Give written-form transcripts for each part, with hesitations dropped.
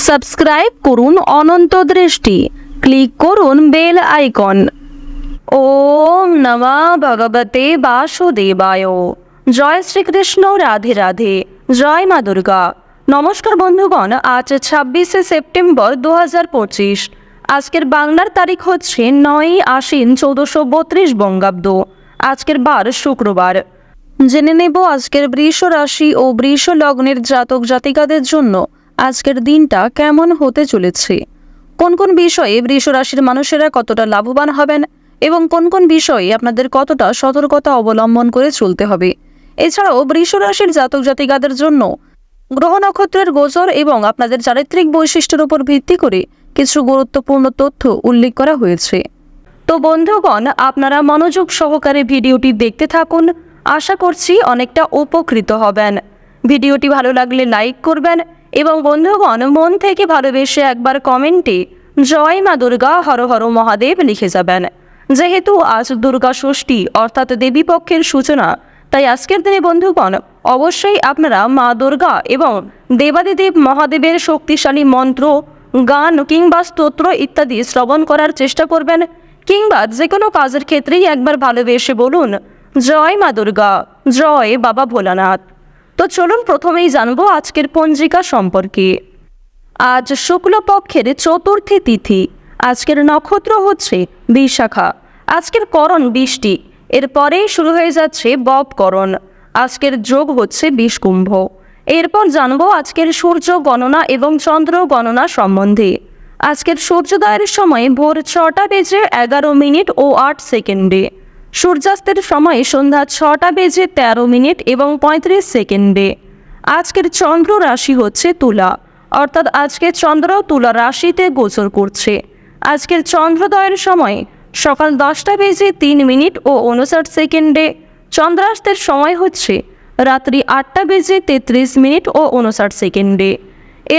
Subscribe করুন অনন্ত দৃষ্টি, click করুন বেল আইকন। ওম নমঃ ভগবতে বাসুদেবায়। জয় শ্রীকৃষ্ণ, রাধে রাধে, জয় মা দুর্গা। নমস্কার বন্ধুগণ, আজ 26শে সেপ্টেম্বর 2025। আজকের বাংলার তারিখ হচ্ছে 9ই আশ্বিন 1432 বঙ্গাব্দ। আজকের বার শুক্রবার। জেনে নেব আজকের বৃষ রাশি ও বৃষ লগ্নের জাতক জাতিকাদের জন্য আজকের দিনটা কেমন হতে চলেছে, কোন কোন বিষয়ে বৃষ রাশির মানুষেরা কতটা লাভবান হবেন এবং কোন কোন বিষয়ে আপনাদের কতটা সতর্কতা অবলম্বন করে চলতে হবে। এছাড়াও বৃষ রাশির জাতক জাতিকাদের জন্য গ্রহ নক্ষত্রের গোচর এবং আপনাদের চারিত্রিক বৈশিষ্ট্যের উপর ভিত্তি করে কিছু গুরুত্বপূর্ণ তথ্য উল্লেখ করা হয়েছে। তো বন্ধুগণ, আপনারা মনোযোগ সহকারে ভিডিওটি দেখতে থাকুন। আশা করছি অনেকটা উপকৃত হবেন। ভিডিওটি ভালো লাগলে লাইক করবেন এবং বন্ধুগণ মন থেকে ভালোবেসে একবার কমেন্টে জয় মা দুর্গা হর হর মহাদেব লিখে যাবেন। যেহেতু আজ দুর্গা ষষ্ঠী অর্থাৎ দেবী পক্ষের সূচনা, তাই আজকের দিনে বন্ধুগণ অবশ্যই আপনারা মা দুর্গা এবং দেবাদিদেব মহাদেবের শক্তিশালী মন্ত্র, গান কিংবা স্তোত্র ইত্যাদি শ্রবণ করার চেষ্টা করবেন, কিংবা যে কোনো কাজের ক্ষেত্রেই একবার ভালোবেসে বলুন জয় মা দুর্গা, জয় বাবা ভোলানাথ। তো চলুন প্রথমেই জানবো আজকের পঞ্জিকা সম্পর্কে। আজ শুক্লপক্ষের চতুর্থী তিথি। আজকের নক্ষত্র হচ্ছে বিশাখা। আজকের করণ বৃষ্টি, এরপরেই শুরু হয়ে যাচ্ছে ববকরণ। আজকের যোগ হচ্ছে বিষকুম্ভ। এরপর জানবো আজকের সূর্য গণনা এবং চন্দ্র গণনা সম্বন্ধে। আজকের সূর্যোদয়ের সময় ভোর 6টা বেজে 11 মিনিট ও 8 সেকেন্ডে। সূর্যাস্তের সময় সন্ধ্যা 6টা বেজে 13 মিনিট এবং 35 সেকেন্ডে। আজকের চন্দ্র রাশি হচ্ছে তুলা, অর্থাৎ আজকে চন্দ্র তুলা রাশিতে গোচর করছে। আজকের চন্দ্রোদয়ের সময় সকাল 10টা বেজে 3 মিনিট ও 59 সেকেন্ডে। চন্দ্রাস্তের সময় হচ্ছে রাত্রি 8টা বেজে 33 মিনিট ও 59 সেকেন্ডে।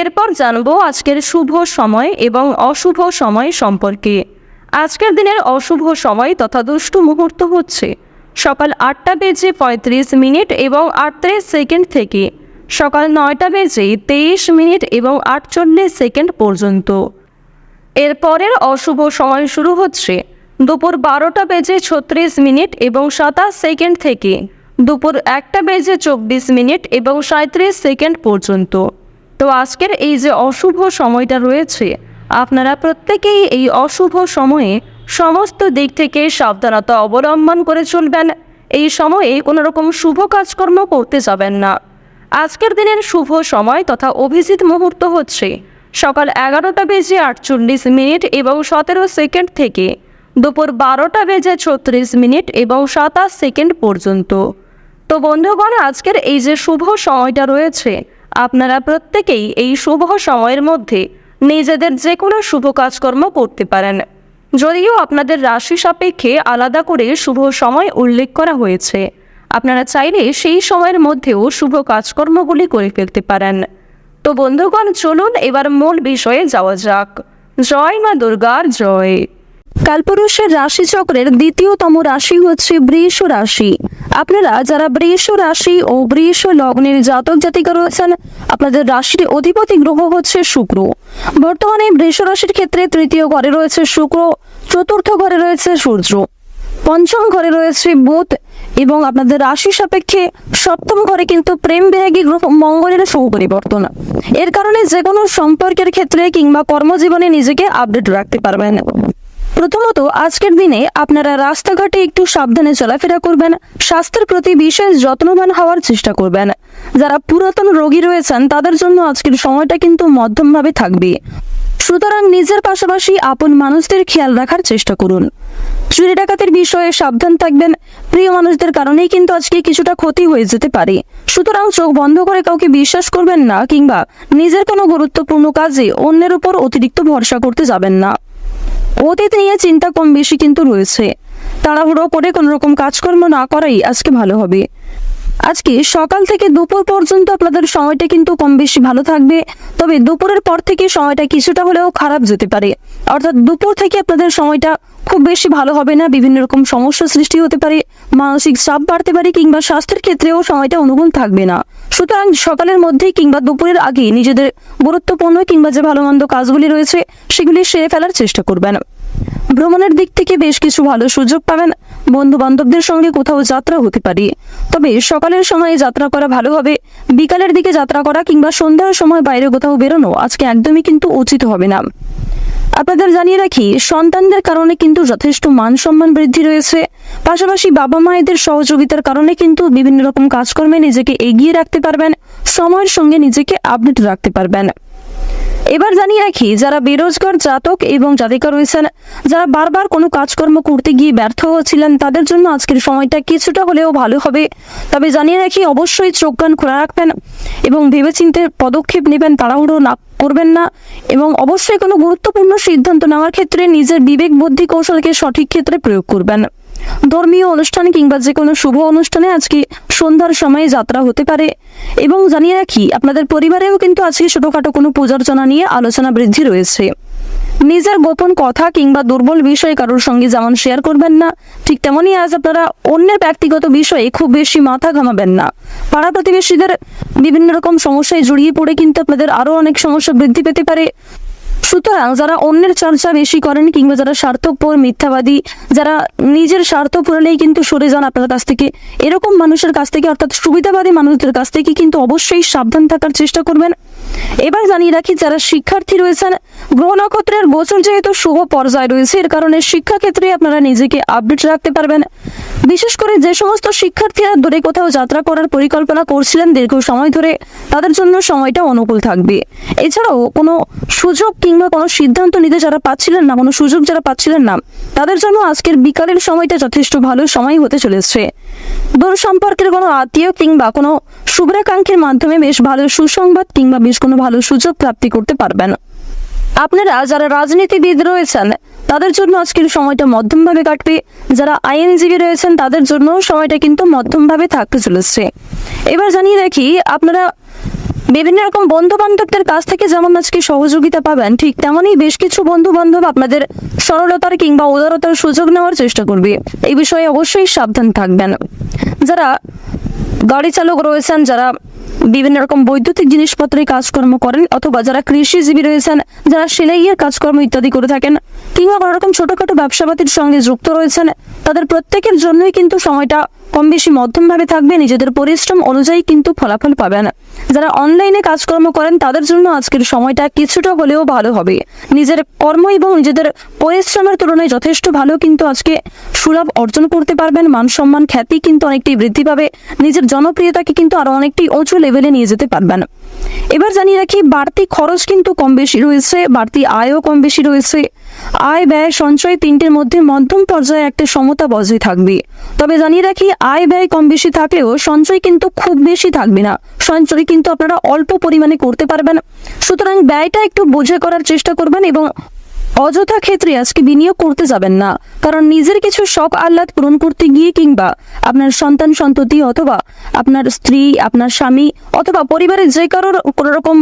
এরপর জানবো আজকের শুভ সময় এবং অশুভ সময় সম্পর্কে। আজকের দিনের অশুভ সময় তথা দুষ্টু মুহূর্ত হচ্ছে সকাল 8টা বেজে 35 মিনিট এবং 38 সেকেন্ড থেকে সকাল 9টা বেজে 23 মিনিট এবং 48 সেকেন্ড পর্যন্ত। এরপরের অশুভ সময় শুরু হচ্ছে দুপুর 12টা বেজে 36 মিনিট এবং 27 সেকেন্ড থেকে দুপুর 1টা বেজে 24 মিনিট এবং 37 সেকেন্ড পর্যন্ত। তো আজকের এই যে অশুভ সময়টা রয়েছে, আপনারা প্রত্যেকেই এই অশুভ সময়ে সমস্ত দিক থেকে সাবধানতা অবলম্বন করে চলবেন। এই সময়ে কোনো রকম শুভ কাজকর্ম করতে যাবেন না। আজকের দিনের শুভ সময় তথা অভিজিৎ মুহূর্ত হচ্ছে সকাল 11টা বেজে 48 মিনিট এবং 17 সেকেন্ড থেকে দুপুর 12টা বেজে 36 মিনিট এবং 27 সেকেন্ড পর্যন্ত। তো বন্ধুগণ, আজকের এই যে শুভ সময়টা রয়েছে, আপনারা প্রত্যেকেই এই শুভ সময়ের মধ্যে নিজেদের যে কোনো শুভ কাজকর্ম করতে পারেন। যদিও আপনাদের রাশি সাপেক্ষে আলাদা করে শুভ সময় উল্লেখ করা হয়েছে, আপনারা চাইলে সেই সময়ের মধ্যেও শুভ কাজকর্মগুলি করে ফেলতে পারেন। তো বন্ধুগণ, চলুন এবার মূল বিষয়ে যাওয়া যাক। জয় মা দুর্গার জয়। কালপুরুষের রাশিচক্রের দ্বিতীয়তম রাশি হচ্ছে বৃষ রাশি। আপনারা যারা বৃষ রাশি ও বৃষ লগ্নের জাতক জাতিকা রয়েছেন, আপনাদের রাশির অধিপতি গ্রহ হচ্ছে শুক্র। বর্তমানে বৃষ রাশির ক্ষেত্রে তৃতীয় ঘরে রয়েছে শুক্র, চতুর্থ ঘরে রয়েছে সূর্য, পঞ্চম ঘরে রয়েছে বুধ এবং আপনাদের রাশি সাপেক্ষে সপ্তম ঘরে কিন্তু প্রেম বিরাগী গ্রহ মঙ্গলের শুভ পরিবর্তন। এর কারণে যে কোনো সম্পর্কের ক্ষেত্রে কিংবা কর্মজীবনে নিজেকে আপডেট রাখতে পারবেন। প্রথমত, আজকের দিনে আপনারা রাস্তাঘাটে একটু সাবধানে চলাফেরা করবেন, স্বাস্থ্যের প্রতি বিশেষ যত্নবান হওয়ার চেষ্টা করবেন। যারা পুরাতন রোগী রয়েছেন তাদের জন্য আজকের সময়টা কিন্তু মধ্যমভাবে থাকবে, সুতরাং নিজের পাশাপাশি আপন মানুষদের খেয়াল রাখার চেষ্টা করুন। চুরি ডাকাতির বিষয়ে সাবধান থাকবেন। প্রিয় মানুষদের কারণেই কিন্তু আজকে কিছুটা ক্ষতি হয়ে যেতে পারে, সুতরাং চোখ বন্ধ করে কাউকে বিশ্বাস করবেন না কিংবা নিজের কোনো গুরুত্বপূর্ণ কাজে অন্যের উপর অতিরিক্ত ভরসা করতে যাবেন না। অতীত নিয়ে চিন্তা কম বেশি কিন্তু রয়েছে, তাড়াহুড়ো করে কোনো রকম কাজকর্ম না করাই আজকে ভালো হবে। আজকে সকাল থেকে দুপুর পর্যন্ত আপনাদের সময়টা কিন্তু কম বেশি ভালো থাকবে, তবে দুপুরের পর থেকে সময়টা কিছুটা হলেও খারাপ যেতে পারে। অর্থাৎ দুপুর থেকে আপনাদের সময়টা খুব বেশি ভালো হবে না, বিভিন্ন রকম সমস্যা সৃষ্টি হতে পারে, মানসিক চাপ বাড়তে পারে কিংবা স্বাস্থ্যের ক্ষেত্রেও সময়টা অনুকূল থাকবে না। সুতরাং সকালের মধ্যেই কিংবা দুপুরের আগে নিজেদের গুরুত্বপূর্ণ কিংবা যে ভালো মন্দ কাজগুলি রয়েছে সেগুলি সেরে ফেলার চেষ্টা করবেন। ভ্রমণের দিক থেকে বেশ কিছু ভালো সুযোগ পাবেন, বন্ধু বান্ধবদের সঙ্গে কোথাও যাত্রা হতে পারে, তবে সকালের সময় যাত্রা করা ভালো হবে। বিকালের দিকে যাত্রা করা কিংবা সন্ধ্যার সময় বাইরে কোথাও বেরোনো আজকে একদমই কিন্তু উচিত হবে না। আপনাদের জানিয়ে রাখি, সন্তানদের কারণে কিন্তু যথেষ্ট মান সম্মান বৃদ্ধি রয়েছে, পাশাপাশি বাবা মায়েদের সহযোগিতার কারণে কিন্তু বিভিন্ন রকম কাজকর্মে নিজেকে এগিয়ে রাখতে পারবেন, সময়ের সঙ্গে নিজেকে আপডেট রাখতে পারবেন। এবার জানিয়ে রাখি, যারা বেরোজগার জাতক এবং জাতিকা রয়েছেন, যারা বারবার কোনো কাজকর্ম করতে গিয়ে ব্যর্থ হচ্ছিলেন, তাদের জন্য আজকের সময়টা কিছুটা হলেও ভালো হবে। তবে জানিয়ে রাখি, অবশ্যই চোখ কান খোলা রাখবেন এবং ভেবেচিন্তে পদক্ষেপ নেবেন, তাড়াহুড়ো না করবেন না, এবং অবশ্যই কোনো গুরুত্বপূর্ণ সিদ্ধান্ত নেওয়ার ক্ষেত্রে নিজের বিবেক বুদ্ধি কৌশলকে সঠিক ক্ষেত্রে প্রয়োগ করবেন। ধর্মীয় অনুষ্ঠান কিংবা যে কোনো শুভ অনুষ্ঠানে আজকে সন্ধ্যার সময়ে যাত্রা হতে পারে। এবং জানিয়ে রাখি, আপনাদের পরিবারেও কিন্তু আজকে ছোটখাটো কোনো পূজার্চনা নিয়ে আলোচনা বৃদ্ধি রয়েছে। নিজের গোপন কথা কিংবা দুর্বল বিষয় কারোর সঙ্গে যেমন শেয়ার করবেন না, ঠিক তেমনই আজ আপনারা অন্যের ব্যক্তিগত বিষয়ে খুব বেশি মাথা ঘামাবেন না। পাড়া প্রতিবেশীদের বিভিন্ন রকম সমস্যায় জড়িয়ে পড়ে কিন্তু আপনাদের আরো অনেক সমস্যা বৃদ্ধি পেতে পারে। সুতরাং যারা অন্যের চর্চা বেশি করেন কিংবা যারা স্বার্থপর মিথ্যাবাদী, যারা নিজের স্বার্থ পূরণেই কিন্তু সরে যান আপনার কাছ থেকে, এরকম মানুষের কাছ থেকে অর্থাৎ সুবিধাবাদী মানুষদের কাছ থেকে কিন্তু অবশ্যই সাবধান থাকার চেষ্টা করবেন। এবার জানিয়ে রাখি, যারা শিক্ষার্থী রয়েছেন, গ্রহ নক্ষত্রের গোচর যেহেতু শুভ পর্যায়ে রয়েছে, এর কারণে শিক্ষাক্ষেত্রে আপনারা নিজেকে আপডেট রাখতে পারবেন। বিশেষ করে যে সমস্ত শিক্ষার্থীরা দূরে কোথাও যাত্রা করার পরিকল্পনা করছিলেন দীর্ঘ সময় ধরে, তাদের জন্য সময়টা অনুকূল থাকবে। এছাড়াও কোনো সুযোগ কিংবা কোনো সিদ্ধান্ত নিতে যারা পাচ্ছিলেন না, কোনো সুযোগ যারা পাচ্ছিলেন না, তাদের জন্য আজকের বিকালের সময়টা যথেষ্ট ভালো সময় হতে চলেছে। দূর সম্পর্কের কোনো আত্মীয় কিংবা কোনো শুভ্রাকাঙ্ক্ষীর মাধ্যমে বেশ ভালো সুসংবাদ কিংবা বেশ কোনো ভালো সুযোগ প্রাপ্তি করতে পারবেন। আপনারা যারা রাজনীতিবিদ রয়েছেন, তাদের জন্য আজকের সময়টা মধ্যমভাবে কাটবে। যারা আইনজীবী রয়েছেন, তাদের জন্য সময়টা কিন্তু মধ্যমভাবে থাকতে চলেছে। এবার জানিয়ে রাখি, আপনারা বিভিন্ন রকম বন্ধু বান্ধবদের কাছ থেকে যেমন আজকে সহযোগিতা পাবেন, ঠিক তেমনই বেশ কিছু বন্ধু বান্ধব আপনাদের সরলতার কিংবা উদারতার সুযোগ নেওয়ার চেষ্টা করবে। এই বিষয়ে অবশ্যই সাবধান থাকবেন। যারা গাড়ি চালক রয়েছেন, যারা বিভিন্ন রকম বৈদ্যুতিক জিনিসপত্রের কাজকর্ম করেন, অথবা যারা কৃষিজীবী রয়েছেন, যারা সেলাইয়ের কাজকর্ম ইত্যাদি করে থাকেন, কিংবা কোনো রকম ছোটখাটো ব্যবসাপাতির সঙ্গে যুক্ত রয়েছেন, তাদের প্রত্যেকের জন্যই কিন্তু সময়টা কম বেশি মধ্যমভাবে থাকবে। নিজেদের পরিশ্রম অনুযায়ী কিন্তু ফলাফল পাবেন। যারা অনলাইনে কাজকর্ম করেন, তাদের জন্য আজকের সময়টা কিছুটা হলেও ভালো হবে। নিজের কর্ম এবং নিজেদের পরিশ্রমের তুলনায় যথেষ্ট ভালো কিন্তু আজকে সুলাভ অর্জন করতে পারবেন। মান সম্মান খ্যাতি কিন্তু অনেকটাই বৃদ্ধি পাবে, নিজের জনপ্রিয়তাকে কিন্তু আরো অনেকটাই উঁচু লেভেলে নিয়ে যেতে পারবেন। এবার জানিয়ে রাখি, বাড়তি খরচ কিন্তু কম বেশি রয়েছে, বাড়তি আয়ও কম বেশি রয়েছে। আয় ব্যয় সঞ্চয় তিনটির মধ্যে মধ্যম পর্যায়ে একটা সমতা বজায় থাকবে। তবে জানিয়ে রাখি, আয় ব্যয় কম বেশি থাকলেও সঞ্চয় কিন্তু খুব বেশি থাকবে না, সঞ্চয় কিন্তু আপনারা অল্প পরিমাণে করতে পারবেন। সুতরাং ব্যয়টা একটু বুঝে করার চেষ্টা করবেন এবং অযথা ক্ষেত্রে আজকে বিনিয়োগ করতে যাবেন না, কারণ নিজের কিছু শখ আহ্লাদ পূরণ করতে গিয়ে কিংবা আপনার সন্তান সন্ততি অথবা আপনার স্ত্রী, আপনার স্বামী অথবা পরিবারের যে কারোর কোনো রকম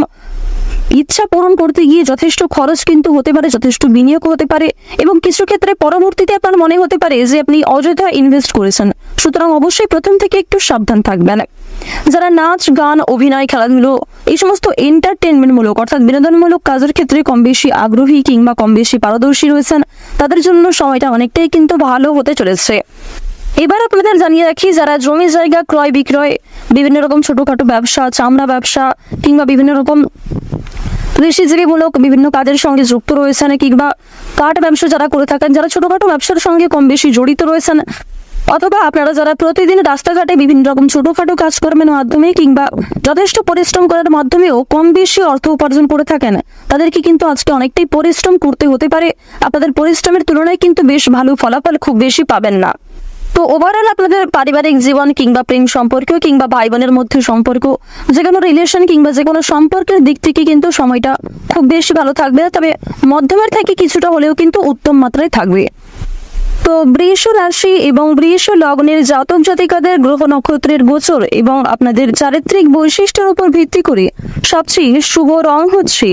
ইচ্ছা পূরণ করতে গিয়ে যথেষ্ট খরচ কিন্তু হতে পারে, যথেষ্ট বিনিয়োগ হতে পারে, এবং কিছু ক্ষেত্রে পরবর্তীতে আপনার মনে হতে পারে যে আপনি অযথা ইনভেস্ট করেছেন। সুতরাং অবশ্যই প্রথম থেকে একটু সাবধান থাকবেন। যারা নাচ, গান, অভিনয়, খেলাধুলো এই সমস্ত এন্টারটেনমেন্টমূলক অর্থাৎ বিনোদনমূলক কাজের ক্ষেত্রে কম বেশি আগ্রহী কিংবা কম বেশি পারদর্শী রয়েছেন, তাদের জন্য সময়টা অনেকটাই কিন্তু ভালো হতে চলেছে। এবার আপনাদের জানিয়ে রাখি, যারা জমি জায়গা ক্রয় বিক্রয়, বিভিন্ন রকম ছোটখাটো ব্যবসা, চামড়া ব্যবসা কিংবা বিভিন্ন রকম কৃষিজীবীমূলক বিভিন্ন কাজের সঙ্গে যুক্ত রয়েছেন, কিংবা কাঠ ব্যবসা যারা করে থাকেন, যারা ছোটখাটো ব্যবসার সঙ্গে কম বেশি জড়িত রয়েছেন, অথবা আপনারা যারা প্রতিদিন রাস্তাঘাটে বিভিন্ন রকম ছোটখাটো কাজকর্মের মাধ্যমে কিংবা যথেষ্ট পরিশ্রম করার মাধ্যমেও কম বেশি অর্থ উপার্জন করে থাকেন, তাদেরকে কিন্তু আজকে অনেকটাই পরিশ্রম করতে হতে পারে। আপনাদের পরিশ্রমের তুলনায় কিন্তু বেশ ভালো ফলাফল খুব বেশি পাবেন না। তো ওভারঅল আপনাদের পারিবারিক জীবন কিংবা প্রেম সম্পর্ক কিংবা ভাই বোনের মধ্যে সম্পর্ক, যে কোনো রিলেশন কিংবা যে কোনো সম্পর্কের দিক থেকে কিন্তু সময়টা খুব বেশি ভালো থাকবে, তবে মধ্যমের থেকে কিছুটা হলেও কিন্তু উত্তম মাত্রায় থাকবে। তো বৃষ রাশি এবং বৃষ লগ্নের জাতক জাতিকাদের গ্রহ নক্ষত্রের গোচর এবং আপনাদের চারিত্রিক বৈশিষ্ট্যের উপর ভিত্তি করে সবচেয়ে শুভ রং হচ্ছে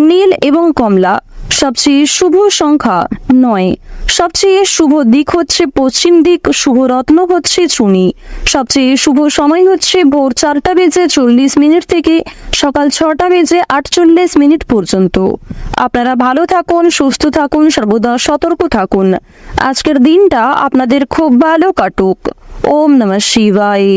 নীল এবং কমলা। সবচেয়ে শুভ সংখ্যা 9। সবচেয়ে শুভ দিক হচ্ছে পশ্চিম দিক। শুভ রত্ন হচ্ছে চুনি। সবচেয়ে শুভ সময় হচ্ছে ভোর 4:40 থেকে সকাল 6:48 পর্যন্ত। আপনারা ভালো থাকুন, সুস্থ থাকুন, সর্বদা সতর্ক থাকুন। আজকের দিনটা আপনাদের খুব ভালো কাটুক। ওম নমঃ শিবায়।